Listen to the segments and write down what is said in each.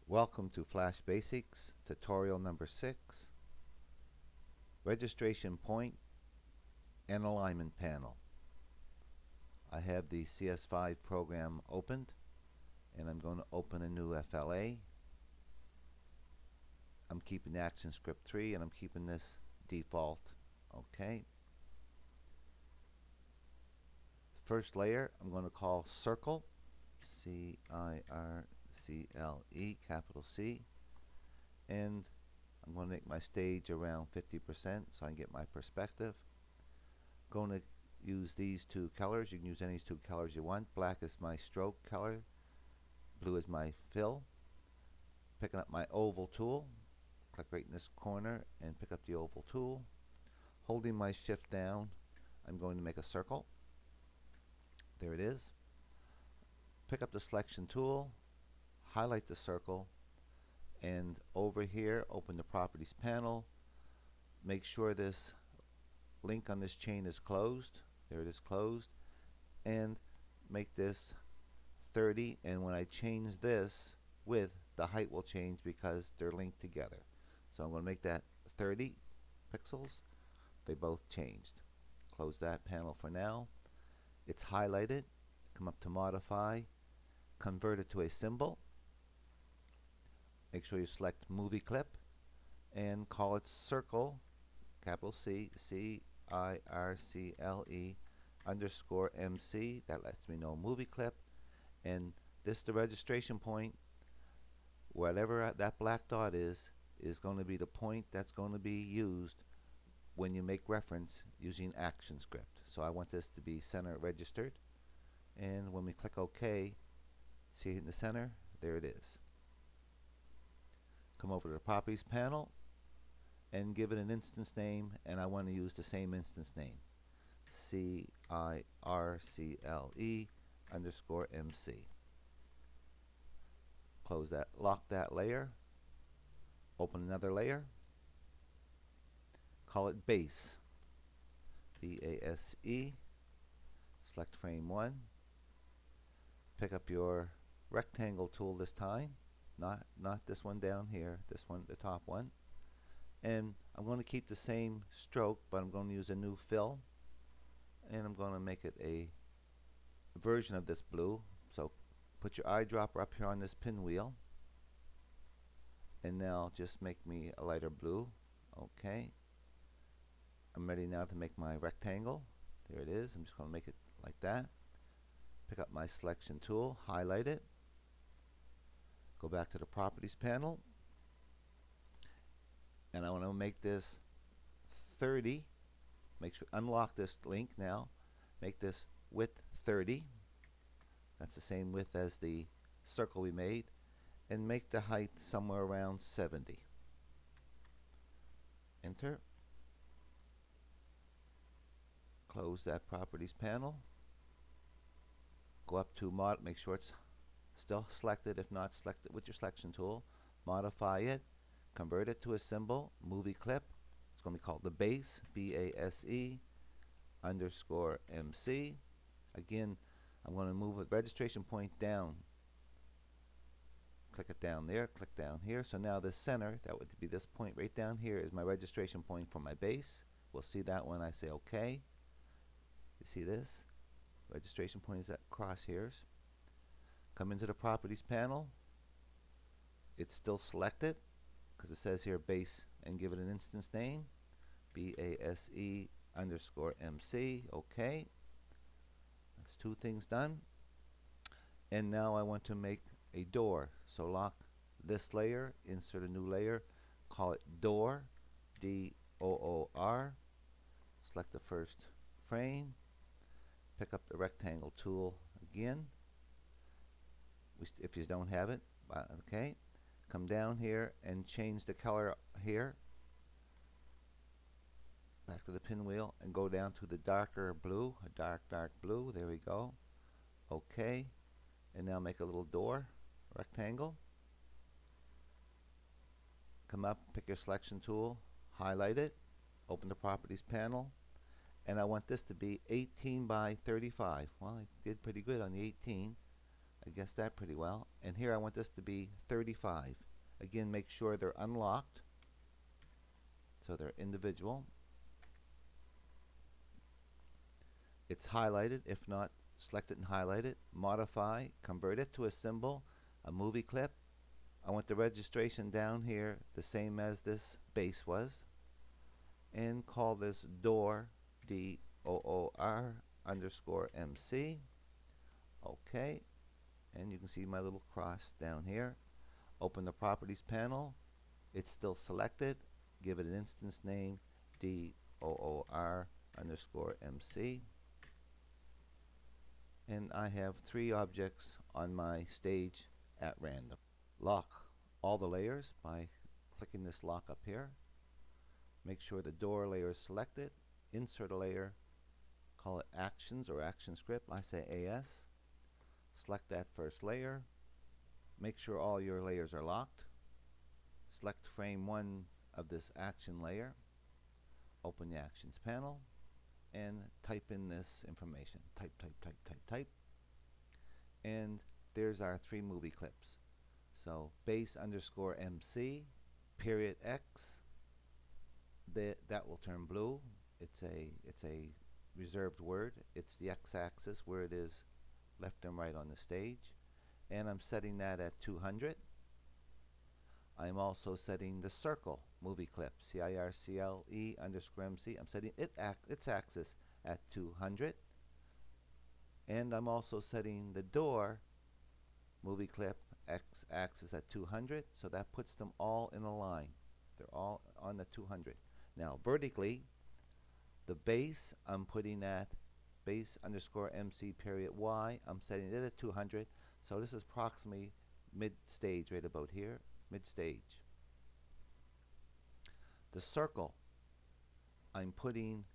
Welcome to Flash Basics, tutorial number 6, registration point and alignment panel. I have the CS5 program opened and I'm going to open a new FLA. I'm keeping the action script 3 and I'm keeping this default. Okay. First layer I'm going to call circle, C-I-R-C-L-E, capital C, and I'm going to make my stage around 50% so I can get my perspective. Going to use these two colors. You can use any two colors you want. Black is my stroke color, blue is my fill. Picking up my oval tool, click right in this corner and pick up the oval tool. Holding my shift down, I'm going to make a circle. There it is. Pick up the selection tool, highlight the circle, and over here open the properties panel. Make sure this link on this chain is closed. There it is, closed, and make this 30, and when I change this width, the height will change because they're linked together. So I'm going to make that 30 pixels. They both changed. Close that panel for now. It's highlighted. Come up to modify, convert it to a symbol. Make sure you select movie clip and call it circle, capital C, C-I-R-C-L-E underscore MC. That lets me know movie clip. And this is the registration point. Whatever that black dot is going to be the point that's going to be used when you make reference using action script. So I want this to be center registered, and when we click OK, see it in the center, there it is. Come over to the properties panel and give it an instance name, and I want to use the same instance name, C-I-R-C-L-E underscore MC. Close that, lock that layer, open another layer, call it base, B-A-S-E, select frame 1, pick up your rectangle tool this time, not this one down here, this one, the top one, and I'm going to keep the same stroke, but I'm going to use a new fill, and I'm going to make it a version of this blue. So put your eyedropper up here on this pinwheel, and now just make me a lighter blue. Okay, I'm ready now to make my rectangle. There it is. I'm just going to make it like that. Pick up my selection tool, highlight it, go back to the properties panel, and I want to make this 30. Make sure, unlock this link now, make this width 30. That's the same width as the circle we made, and make the height somewhere around 70. Enter. Close that properties panel. Go up to mod, make sure it's still selected. If not, select it with your selection tool. Modify it, convert it to a symbol, movie clip. It's going to be called the base, B-A-S-E underscore MC. Again, I'm going to move the registration point down. Click it down there, click down here. So now the center, that would be this point right down here, is my registration point for my base. We'll see that when I say OK. You see this? Registration point is at crosshairs. Come into the properties panel. It's still selected because it says here base, and give it an instance name, B-A-S-E underscore MC. OK. That's two things done. And now I want to make a door. So lock this layer, insert a new layer, call it door, D-O-O-R. Select the first frame. Pick up the rectangle tool again, if you don't have it. Okay, come down here and change the color here, back to the pinwheel, and go down to the darker blue, a dark blue. There we go. Okay, and now make a little door rectangle. Come up, pick your selection tool, highlight it, open the properties panel, and I want this to be 18 by 35. Well, I did pretty good on the 18. I guessed that pretty well. And here I want this to be 35. Again, make sure they're unlocked, so they're individual. It's highlighted. If not, select it and highlight it. Modify, convert it to a symbol, a movie clip. I want the registration down here the same as this base was, and call this door, DOOR underscore MC. Okay, and you can see my little cross down here. Open the properties panel. It's still selected. Give it an instance name, DOOR underscore MC. And I have 3 objects on my stage at random. Lock all the layers by clicking this lock up here. Make sure the door layer is selected. Insert a layer. Call it Actions or Action Script. I say AS. Select that first layer. Make sure all your layers are locked. Select frame 1 of this action layer. Open the Actions panel and type in this information. Type. And there's our 3 movie clips. So base underscore MC period X, that will turn blue. It's a reserved word. It's the X-axis where it is left and right on the stage, and I'm setting that at 200. I'm also setting the circle movie clip, CIRCLE underscore MC. I'm setting its axis at 200, and I'm also setting the door movie clip X-axis at 200, so that puts them all in a line. They're all on the 200. Now vertically, the base I'm putting at base underscore MC period Y. I'm setting it at 200, so this is approximately mid-stage, right about here, mid-stage. The circle, I'm putting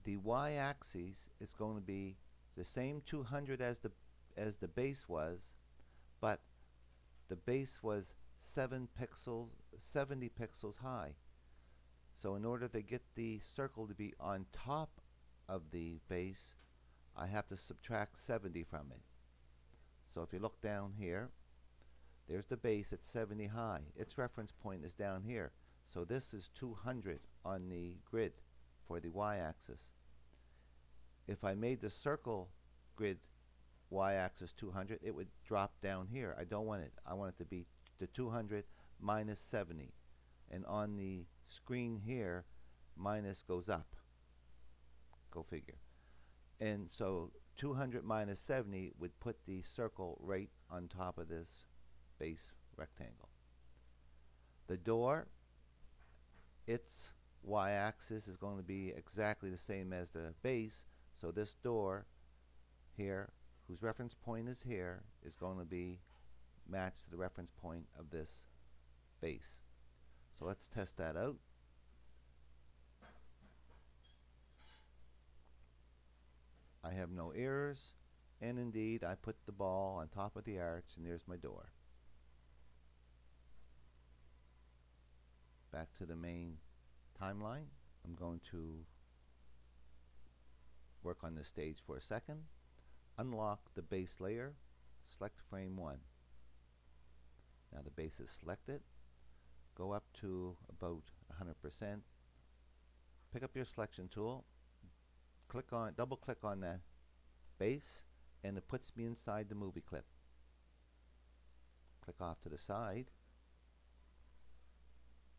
the Y-axis is going to be the same 200 as the base was, but the base was 70 pixels high. So in order to get the circle to be on top of the base, I have to subtract 70 from it. So if you look down here, there's the base at 70 high. Its reference point is down here. So this is 200 on the grid for the y-axis. If I made the circle grid y-axis 200, it would drop down here. I don't want it. I want it to be the 200 minus 70. And on the screen here, minus goes up. Go figure. And so 200 minus 70 would put the circle right on top of this base rectangle. The door, its y-axis is going to be exactly the same as the base, so this door here, whose reference point is here, is going to be matched to the reference point of this base. So let's test that out. I have no errors, and indeed I put the ball on top of the arch, and there's my door. Back to the main timeline. I'm going to work on this stage for a second. Unlock the base layer, select frame 1. Now the base is selected. Go up to about 100%. Pick up your selection tool. Double click on that base, and it puts me inside the movie clip. Click off to the side.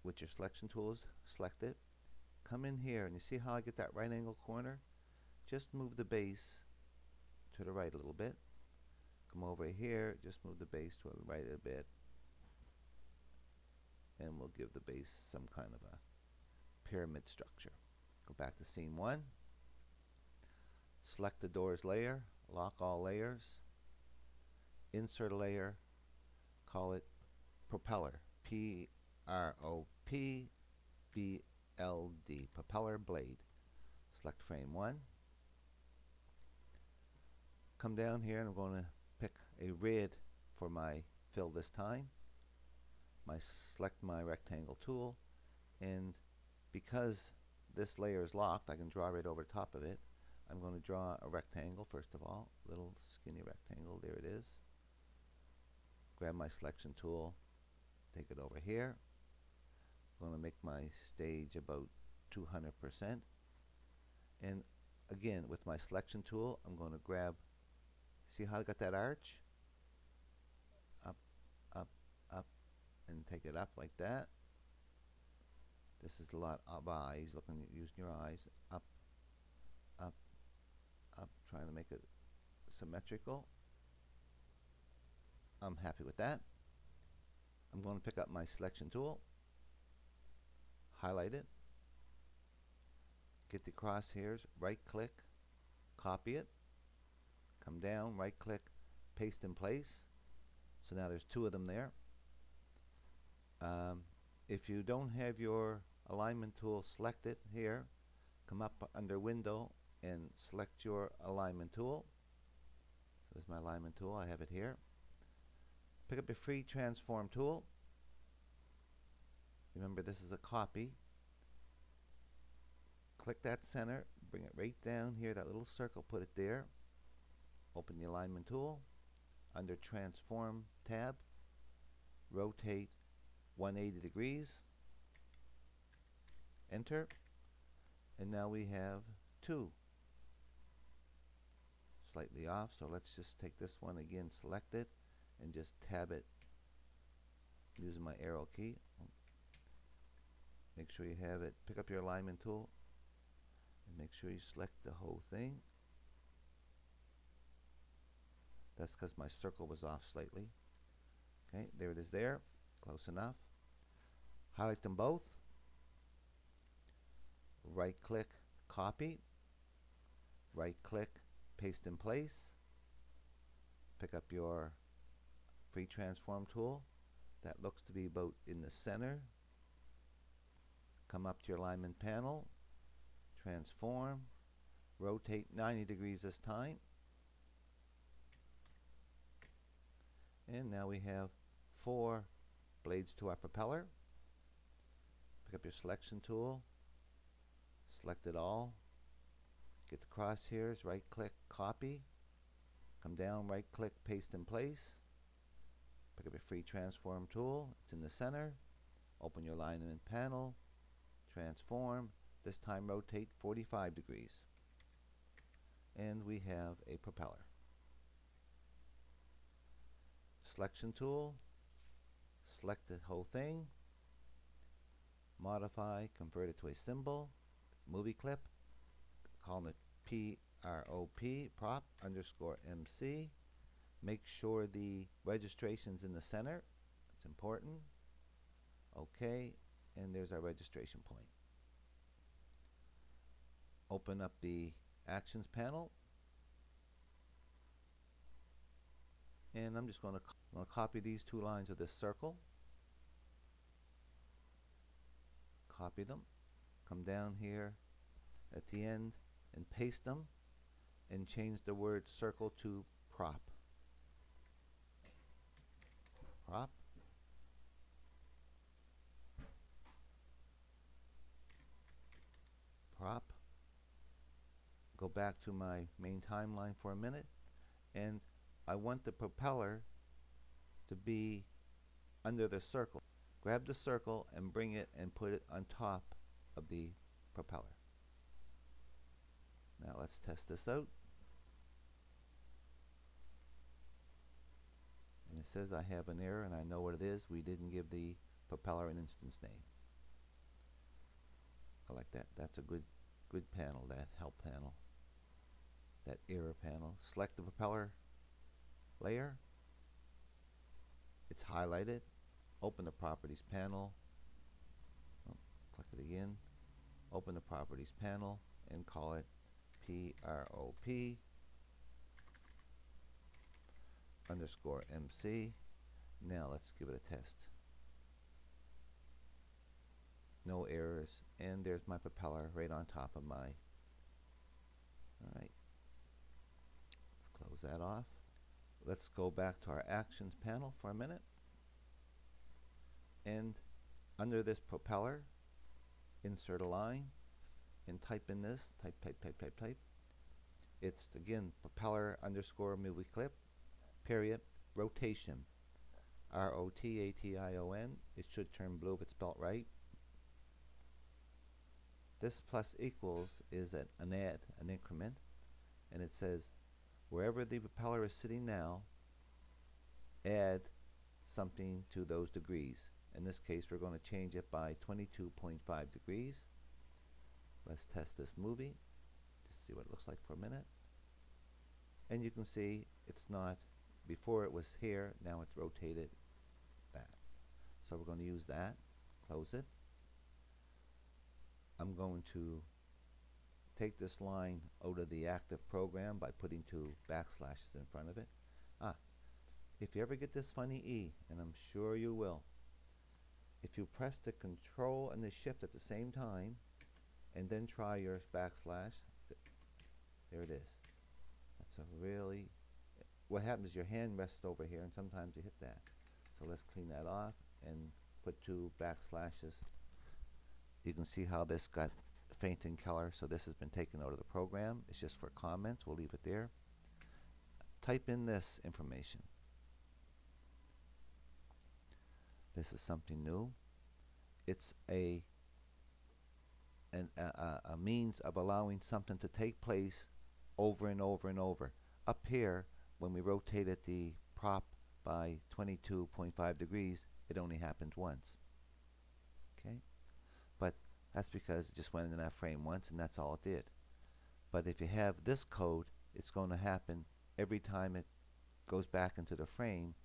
With your selection tools selected, come in here, and you see how I get that right angle corner? Just move the base to the right a little bit. Come over here, just move the base to the right a bit, and we'll give the base some kind of a pyramid structure. Go back to scene 1. Select the doors layer, lock all layers, insert a layer, call it propeller, P-R-O-P-B-L-D, propeller blade. Select frame 1. Come down here, and I'm going to pick a red for my fill this time. Select my rectangle tool, and because this layer is locked, I can draw right over top of it. I'm going to draw a rectangle first of all, little skinny rectangle. There it is. Grab my selection tool, take it over here. I'm going to make my stage about 200%. And again, with my selection tool, I'm going to grab, see how I got that arch? Up, up, up, and take it up like that. This is a lot of eyes, looking at using your eyes. Up, up, up, trying to make it symmetrical. I'm happy with that. I'm going to pick up my selection tool, highlight it, get the crosshairs, right click, copy it, come down, right click, paste in place. So now there's two of them there. If you don't have your alignment tool selected here, come up under Window and select your alignment tool. So there's my alignment tool, I have it here. Pick up your free transform tool. Remember, this is a copy. Click that center, bring it right down here, that little circle, put it there. Open the alignment tool. Under transform tab, rotate 180 degrees. Enter. And now we have two. Slightly off, so let's just take this one again, select it, and just tab it using my arrow key. Make sure you have it. Pick up your alignment tool and make sure you select the whole thing. That's because my circle was off slightly. Okay, there it is there. Close enough. Highlight them both. Right click, copy. Right click, paste in place. Pick up your free transform tool. That looks to be about in the center. Come up to your alignment panel, transform, rotate 90 degrees this time. And now we have 4 blades to our propeller. Pick up your selection tool, select it all, get the crosshairs, right click, copy, come down, right click, paste in place. Pick up your free transform tool, it's in the center, open your alignment panel, transform, this time rotate 45 degrees. And we have a propeller. Selection tool, select the whole thing, modify, convert it to a symbol, movie clip, calling it PROP, prop underscore MC. Make sure the registration's in the center, it's important. Okay, and there's our registration point. Open up the actions panel, and I'm just going to copy these 2 lines of this circle, copy them, come down here at the end and paste them, and change the word circle to prop. Prop. Prop. Go back to my main timeline for a minute, and I want the propeller to be under the circle. Grab the circle and bring it and put it on top of the propeller. Now let's test this out. And it says I have an error, and I know what it is. We didn't give the propeller an instance name. I like that. That's a good panel, that help panel, that error panel. Select the propeller layer. It's highlighted. Open the properties panel. Oh, click it again. Open the properties panel and call it PROP underscore MC. Now let's give it a test. No errors, and there's my propeller right on top of my. Alright, let's close that off. Let's go back to our actions panel for a minute, and under this propeller, insert a line and type in this, type, It's again propeller underscore movie clip period rotation rotation. It should turn blue if it's spelled right. This plus equals is an add, an increment, and it says wherever the propeller is sitting now, add something to those degrees. In this case, we're going to change it by 22.5 degrees. Let's test this movie to see what it looks like for a minute. And you can see it's not, before it was here, now it's rotated that. So we're going to use that, close it. I'm going to take this line out of the active program by putting 2 backslashes in front of it. If you ever get this funny E, and I'm sure you will, if you press the control and the shift at the same time and then try your backslash, there it is. That's a really, what happens is your hand rests over here and sometimes you hit that. So let's clean that off and put 2 backslashes. You can see how this got faint in color, so this has been taken out of the program. It's just for comments. We'll leave it there. Type in this information. This is something new. It's a means of allowing something to take place over and over and over. Up here, when we rotated the prop by 22.5 degrees, it only happened once. Okay? But that's because it just went in that frame once and that's all it did. But if you have this code, it's going to happen every time it goes back into the frame,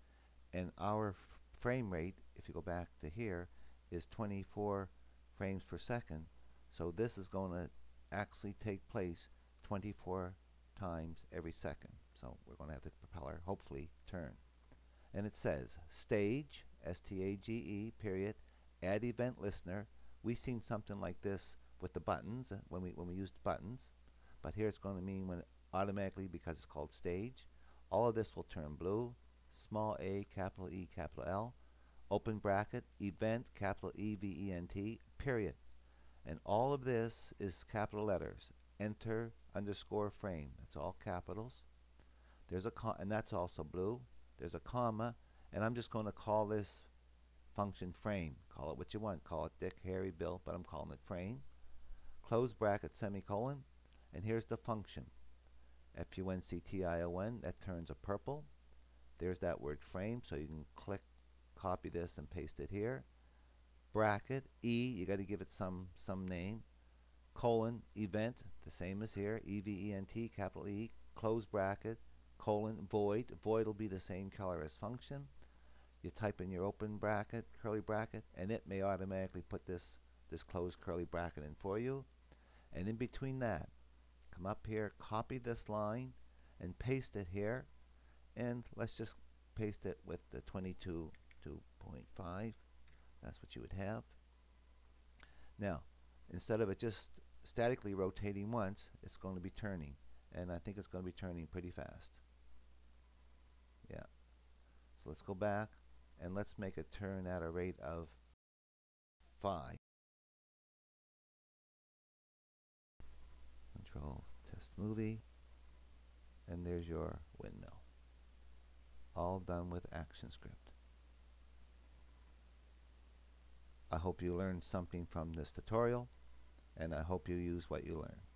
and our frame rate, if you go back to here, is 24 frames per second. So this is going to actually take place 24 times every second. So we're going to have the propeller hopefully turn. And it says stage, S-T-A-G-E, period, add event listener. We've seen something like this with the buttons when we used buttons, but here it's going to mean when automatically, because it's called stage. All of this will turn blue. Small a, capital E, capital L, open bracket, event, capital E-V-E-N-T, period. And all of this is capital letters. Enter underscore frame. That's all capitals. There's a and that's also blue. There's a comma, and I'm just going to call this function frame. Call it what you want. Call it Dick, Harry, Bill, but I'm calling it frame. Close bracket, semicolon, and here's the function. F-U-N-C-T-I-O-N, that turns a purple. There's that word frame, so you can click, copy this and paste it here. Bracket, E, you got to give it some name. Colon, event, the same as here, E-V-E-N-T, capital E, close bracket, colon, void. Void will be the same color as function. You type in your open bracket, curly bracket, and it may automatically put this closed curly bracket in for you. And in between that, come up here, copy this line, and paste it here. And let's just paste it with the 22.5. That's what you would have. Now, instead of it just statically rotating once, it's going to be turning. And I think it's going to be turning pretty fast. Yeah. So let's go back and let's make it turn at a rate of 5. Control, test movie. And there's your windmill. All done with ActionScript. I hope you learned something from this tutorial, and I hope you use what you learned.